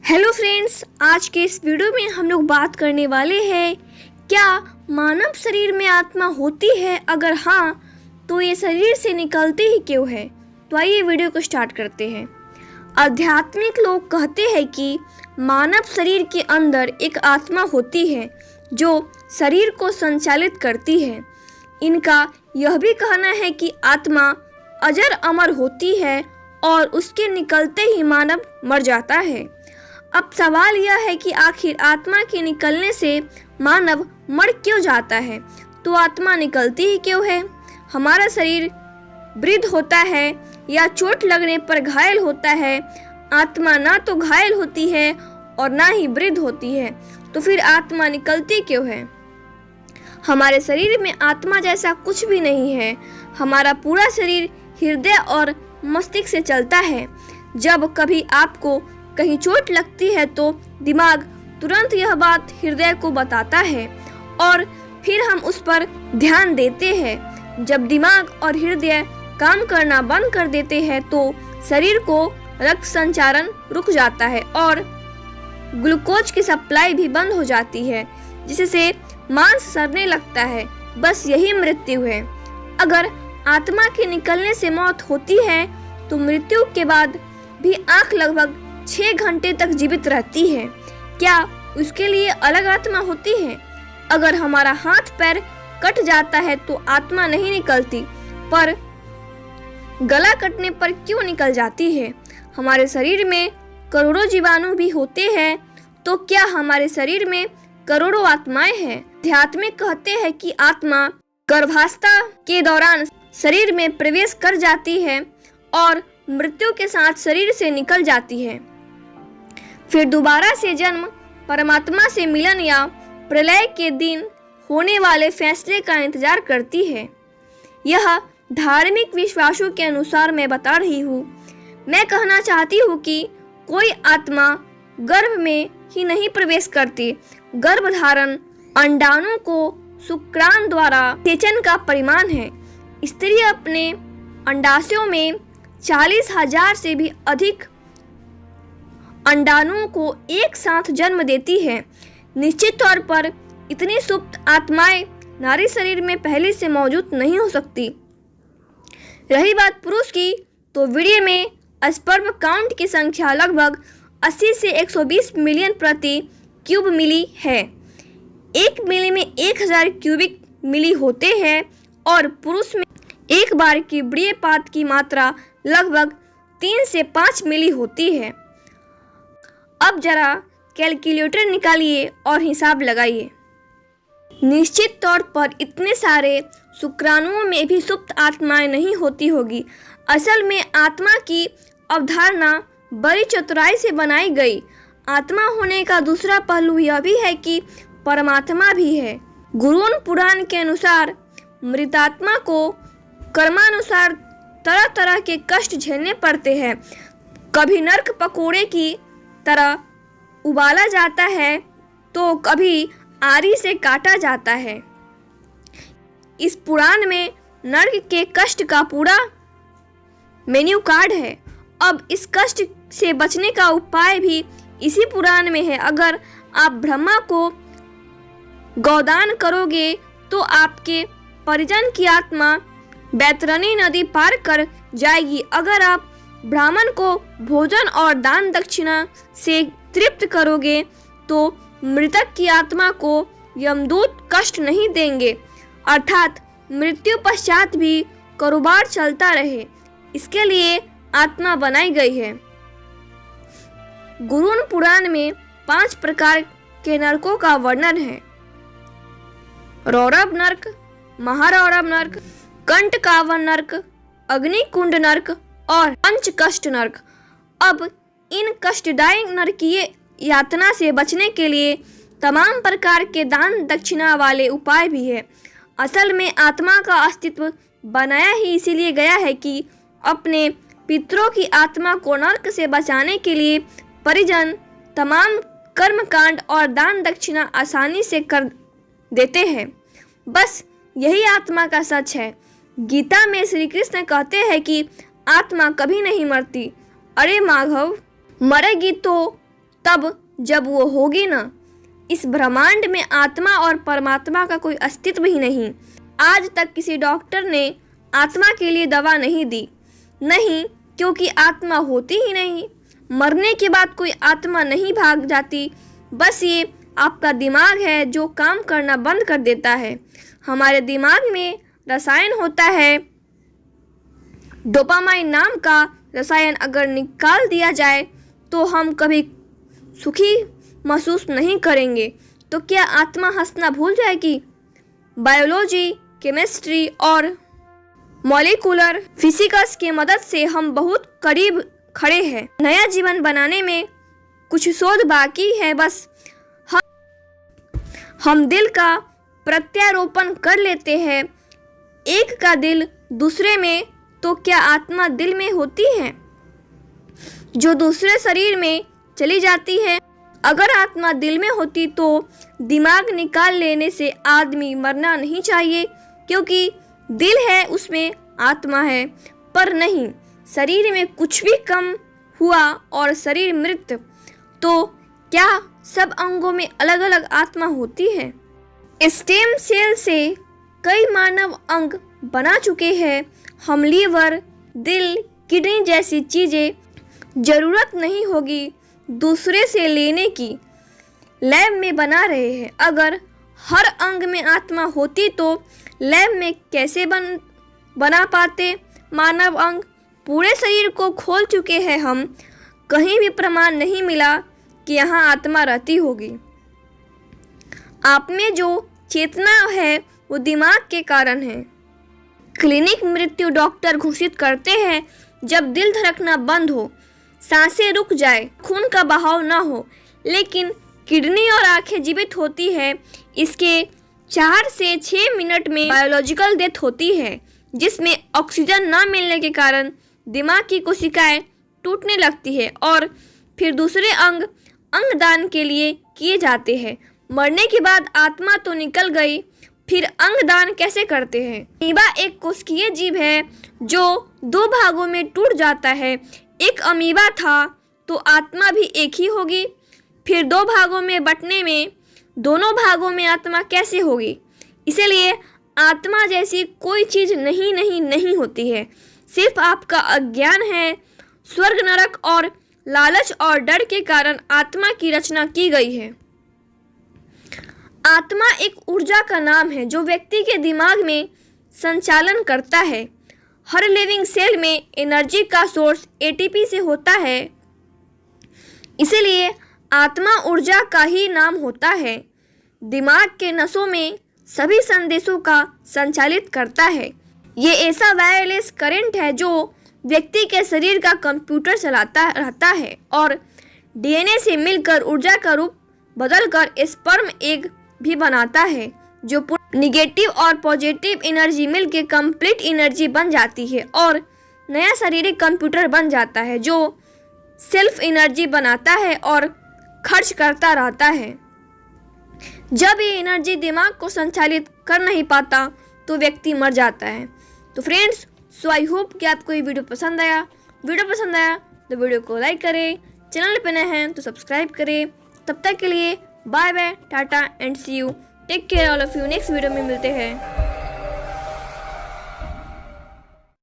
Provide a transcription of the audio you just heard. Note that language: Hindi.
हेलो फ्रेंड्स, आज के इस वीडियो में हम लोग बात करने वाले हैं क्या मानव शरीर में आत्मा होती है। अगर हाँ तो ये शरीर से निकलती ही क्यों है। तो आइए वीडियो को स्टार्ट करते हैं। आध्यात्मिक लोग कहते हैं कि मानव शरीर के अंदर एक आत्मा होती है जो शरीर को संचालित करती है। इनका यह भी कहना है कि आत्मा अजर अमर होती है और उसके निकलते ही मानव मर जाता है। अब सवाल यह है कि आखिर आत्मा के निकलने से मानव मर क्यों जाता है। तो आत्मा निकलती ही क्यों है। हमारा शरीर वृद्ध होता है या चोट लगने पर घायल होता है। आत्मा ना तो घायल होती है और ना ही वृद्ध होती है, तो फिर आत्मा निकलती क्यों है। हमारे शरीर में आत्मा जैसा कुछ भी नहीं है। हमारा पूरा शरीर हृदय और मस्तिष्क से चलता है। जब कभी आपको कहीं चोट लगती है तो दिमाग तुरंत यह बात हृदय को बताता है और फिर हम उस पर ध्यान देते हैं। जब दिमाग और हृदय काम करना बंद कर देते हैं तो शरीर को रक्त संचारण रुक जाता है और ग्लूकोज की सप्लाई भी बंद हो जाती है, जिससे मांस सड़ने लगता है। बस यही मृत्यु है। अगर आत्मा के निकलने से मौत होती है तो मृत्यु के बाद भी आंख लगभग 6 घंटे तक जीवित रहती है। क्या उसके लिए अलग आत्मा होती है। अगर हमारा हाथ पैर कट जाता है तो आत्मा नहीं निकलती, पर गला कटने पर क्यों निकल जाती है। हमारे शरीर में करोड़ों जीवाणु भी होते हैं, तो क्या हमारे शरीर में करोड़ों आत्माएं हैं। आध्यात्मिक कहते हैं कि आत्मा गर्भावस्था के दौरान शरीर में प्रवेश कर जाती है और मृत्यु के साथ शरीर से निकल जाती है। फिर दोबारा से जन्म, परमात्मा से मिलन या प्रलय के दिन होने वाले फैसले का इंतजार करती है। यह धार्मिक विश्वासों के अनुसार मैं बता रही हूँ। मैं कहना चाहती हूँ कि कोई आत्मा गर्भ में ही नहीं प्रवेश करती। गर्भधारण अंडाणु को शुक्राणु द्वारा सेचन का परिमाण है। स्त्री अपने अंडाशयों में 40,000 से भी अधिक अंडाणुओं को एक साथ जन्म देती है। निश्चित तौर पर इतनी सुप्त आत्माएं नारी शरीर में पहले से मौजूद नहीं हो सकती। रही बात पुरुष की, तो वीर्य में स्पर्म काउंट की संख्या लगभग 80 से 120 मिलियन प्रति क्यूब मिली है। 1 मिली में 1000 क्यूबिक मिली होते हैं और पुरुष में एक बार की वीर्यपात की मात्रा लगभग 3 से 5 मिली होती है। अब जरा कैलकुलेटर निकालिए और हिसाब लगाइए। निश्चित तौर पर इतने सारे शुक्राणुओं में भी सुप्त आत्माएं नहीं होती होगी। असल में आत्मा की अवधारणा बड़ी चतुराई से बनाई गई। आत्मा होने का दूसरा पहलू यह भी है कि परमात्मा भी है। गुरुन पुराण के अनुसार मृतात्मा को कर्मानुसार तरह तरह के कष्ट झेलने पड़ते हैं। कभी नरक पकोड़े की तरह उबाला जाता है तो कभी आरी से काटा जाता है। इस पुराण में नरक के कष्ट का पूरा मेन्यू कार्ड है। अब इस कष्ट से बचने का उपाय भी इसी पुराण में है। अगर आप ब्रह्मा को गौदान करोगे तो आपके परिजन की आत्मा बैतरणी नदी पार कर जाएगी। अगर आप ब्राह्मण को भोजन और दान दक्षिणा से तृप्त करोगे तो मृतक की आत्मा को यमदूत कष्ट नहीं देंगे, अर्थात मृत्यु पश्चात भी कारोबार चलता रहे। इसके लिए आत्मा बनाई गई है। गुरुन पुराण में 5 प्रकार के नरकों का वर्णन है। रौरव नरक, महारौरव नरक, कंटकावन नरक, अग्निकुंड नरक और पंचकष्ट नरक। अब इन कष्टदायक नरकीय यातना से बचने के लिए तमाम प्रकार के दान दक्षिणा वाले उपाय भी है। असल में आत्मा का अस्तित्व बनाया ही इसीलिए गया है कि अपने पितरों की आत्मा को नरक से बचाने के लिए परिजन तमाम कर्मकांड और दान दक्षिणा आसानी से कर देते हैं। बस यही आत्मा का सच है। गीता में श्री कृष्ण कहते हैं कि आत्मा कभी नहीं मरती। अरे माधव, मरेगी तो तब जब वो होगी ना। इस ब्रह्मांड में आत्मा और परमात्मा का कोई अस्तित्व ही नहीं। आज तक किसी डॉक्टर ने आत्मा के लिए दवा नहीं दी, नहीं, क्योंकि आत्मा होती ही नहीं। मरने के बाद कोई आत्मा नहीं भाग जाती, बस ये आपका दिमाग है जो काम करना बंद कर देता है। हमारे दिमाग में रसायन होता है, डोपामाइन नाम का रसायन। अगर निकाल दिया जाए तो हम कभी सुखी महसूस नहीं करेंगे। तो क्या आत्मा हंसना भूल जाएगी? बायोलॉजी, केमिस्ट्री और मॉलिक्यूलर फिजिक्स की मदद से हम बहुत करीब खड़े हैं। नया जीवन बनाने में कुछ शोध बाकी है। बस हम दिल का प्रत्यारोपण कर लेते हैं, एक का दिल दूसरे में। तो क्या आत्मा दिल में होती है जो दूसरे शरीर में चली जाती है? अगर आत्मा दिल में होती तो दिमाग निकाल लेने से आदमी मरना नहीं चाहिए, क्योंकि दिल है उसमें आत्मा है। पर नहीं, शरीर में कुछ भी कम हुआ और शरीर मृत, तो क्या सब अंगों में अलग अलग आत्मा होती है? स्टेम सेल से कई मानव अंग बना चुके हैं। हम लीवर, दिल, किडनी जैसी चीज़ें जरूरत नहीं होगी दूसरे से लेने की, लैब में बना रहे हैं। अगर हर अंग में आत्मा होती तो लैब में कैसे बना पाते मानव अंग? पूरे शरीर को खोल चुके हैं हम, कहीं भी प्रमाण नहीं मिला कि यहाँ आत्मा रहती होगी। आप में जो चेतना है वो दिमाग के कारण है। क्लिनिक मृत्यु डॉक्टर घोषित करते हैं जब दिल धड़कना बंद हो, सांसें रुक जाए, खून का बहाव ना हो। लेकिन किडनी और आंखें जीवित होती है। इसके 4 से 6 मिनट में बायोलॉजिकल डेथ होती है, जिसमें ऑक्सीजन न मिलने के कारण दिमाग की कोशिकाएं टूटने लगती है और फिर दूसरे अंगदान के लिए किए जाते हैं। मरने के बाद आत्मा तो निकल गई, फिर अंगदान कैसे करते हैं? अमीबा एक कोशिकीय जीव है जो 2 भागों में टूट जाता है। एक अमीबा था तो आत्मा भी एक ही होगी, फिर 2 भागों में बंटने में दोनों भागों में आत्मा कैसे होगी? इसलिए आत्मा जैसी कोई चीज नहीं होती है। सिर्फ आपका अज्ञान है। स्वर्ग, नरक और लालच और डर के कारण आत्मा की रचना की गई है। आत्मा एक ऊर्जा का नाम है जो व्यक्ति के दिमाग में संचालन करता है। हर लिविंग सेल में एनर्जी का सोर्स एटीपी से होता है, इसलिए आत्मा ऊर्जा का ही नाम होता है। दिमाग के नसों में सभी संदेशों का संचालित करता है। ये ऐसा वायरलेस करंट है जो व्यक्ति के शरीर का कंप्यूटर चलाता रहता है और डीएनए से मिलकर ऊर्जा का रूप बदलकर स्पर्म एग भी बनाता है, जो निगेटिव और पॉजिटिव एनर्जी मिलकर कंप्लीट एनर्जी बन जाती है और नया शारीरिक कंप्यूटर बन जाता है जो सेल्फ एनर्जी बनाता है और खर्च करता रहता है। जब ये एनर्जी दिमाग को संचालित कर नहीं पाता तो व्यक्ति मर जाता है। तो फ्रेंड्स, सो आई होप कि आपको ये वीडियो पसंद आया। तो वीडियो को लाइक करें, चैनल पे नए हैं तो सब्सक्राइब करें। तब तक के लिए bye bye, tata and see you. Take care all of you. Next video में मिलते हैं।